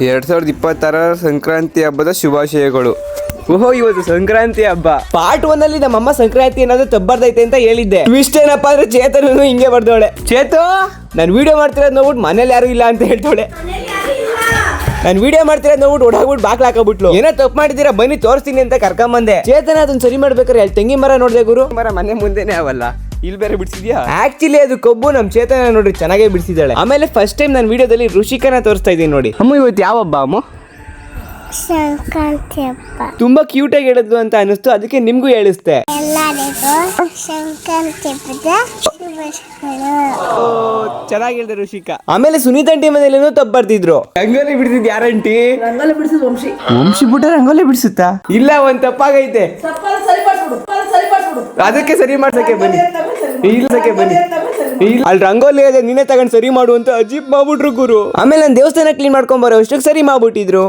2026 ಸಂಕ್ರಾಂತಿ ಹಬ್ಬದ ಶುಭಾಶಯಗಳು. ಓಹೋ, ಇವತ್ತು ಸಂಕ್ರಾಂತಿ ಹಬ್ಬ. ಪಾರ್ಟ್ 1 ಅಲ್ಲಿ ನಮ್ಮಮ್ಮ ಸಂಕ್ರಾಂತಿ ಏನಾದ್ರು ತಬ್ಬರ್ದೈತೆ ಅಂತ ಹೇಳಿದ್ದೆ. ಟ್ವಿಸ್ಟ್ ಏನಪ್ಪ ಅಂದ್ರೆ ಚೇತನನು ಹಿಂಗೆ ಬರ್ದವಳೆ. ಚೇತು, ನಾನು ವಿಡಿಯೋ ಮಾಡ್ತಿರೋದು ನೋಡ್ಬಿಟ್ಟು ಮನೇಲಿ ಯಾರು ಇಲ್ಲ ಅಂತ ಹೇಳ್ತಾಳೆ. ನಾನು ವಿಡಿಯೋ ಮಾಡ್ತಿರೋದು ನೋಡ್ಬಿಟ್ಟು ಓಡಾಗ್ಬಿಟ್ಟು ಬಾಕ್ಲ ಹಾಕಬಿಟ್ಲು. ಏನೋ ತಪ್ಪು ಮಾಡಿದ್ದೀರಾ ಬನ್ನಿ ತೋರಿಸ್ತೀನಿ ಅಂತ ಕರ್ಕೊಂಬಂದೆ. ಚೇತನ ಅದನ್ನ ಸರಿ ಮಾಡ್ಬೇಕಾರೆ ಅಲ್ಲಿ ತೆಂಗಿ ಮರ ನೋಡಿದೆ ಗುರು. ಮರ ಮನೆ ಮುಂದೆನೆ ಅವಲ್ಲ, ಇಲ್ಲಿ ಬೇರೆ ಬಿಡಿಸಿದ್ಯಾ? ಆಕ್ಚುಲಿ ಅದು ಕೊಬ್ಬು ನಮ್ ಚೇತನ ನೋಡ್ರಿ ಚೆನ್ನಾಗೇ ಬಿಡಿಸಿದಾಳೆ. ಆಮೇಲೆ ಫಸ್ಟ್ ಟೈಮ್ ನಾನು ವಿಡಿಯೋದಲ್ಲಿ ಋಷಿಕನ ತೋರಿಸ್ತಾ ಇದ್ದೀನಿ ನೋಡಿ. ಅಮ್ಮ ಇವತ್ತು ಯಾವ ಹಬ್ಬ ಅಮ್ಮ? ಸಂಕ್ರಾಂತಿ ಹಬ್ಬ. ತುಂಬಾ ಕ್ಯೂಟ್ ಆಗಿ ಹೇಳಿದ್ಲು ಅಂತ ಅನಿಸ್ತು, ಅದಕ್ಕೆ ನಿಮ್ಗೂ ಹೇಳಿಸ್ತೆ. ಎಲ್ಲರಿಗೂ ಸಂಕ್ರಾಂತಿ ಹಬ್ಬದ ಶುಭಾಶಯಗಳು. ಚೆನ್ನಾಗಿ ಹೇಳಿದೆ ಋಷಿಕಾ. ಆಮೇಲೆ ಸುನೀತಂಟಿ ಮನೇಲೇನೋ ತಪ್ಪು ಬರ್ತಿದ್ರು. ರಂಗೋಲಿ ಬಿಡಿಸಿದ್ ಯಾರಂಟಿ? ರಂಗೋಲಿ ಬಿಡಿಸಿದ್ ವಂಶಿ. ವಂಶಿ ಬಿಟ್ಟ ರಂಗೋಲಿ ಬಿಡಿಸುತ್ತಾ? ಇಲ್ಲ, ಒಂದ್ ತಪ್ಪಾಗೈತೆ. ಅದಕ್ಕೆ ಸರಿ ಮಾಡ್ಸಕ್ಕೆ ಬನ್ನಿ. ಇಲ್ಲಕ್ಕೆ ಬನ್ನಿ. ಅಲ್ಲಿ ರಂಗೋಲಿ ಅದೇ ನೀನೇ ತಗೊಂಡ್ ಸರಿ ಮಾಡು ಅಂತ ಅಜೀಬ್ ಮಾಡ್ಬಿಟ್ರು ಗುರು. ಆಮೇಲೆ ನಾನು ದೇವಸ್ಥಾನ ಕ್ಲೀನ್ ಮಾಡ್ಕೊಂಡ್ ಬರೋ ಅಷ್ಟಕ್ಕೆ ಸರಿ ಮಾಡ್ಬಿಟ್ಟಿದ್ರು.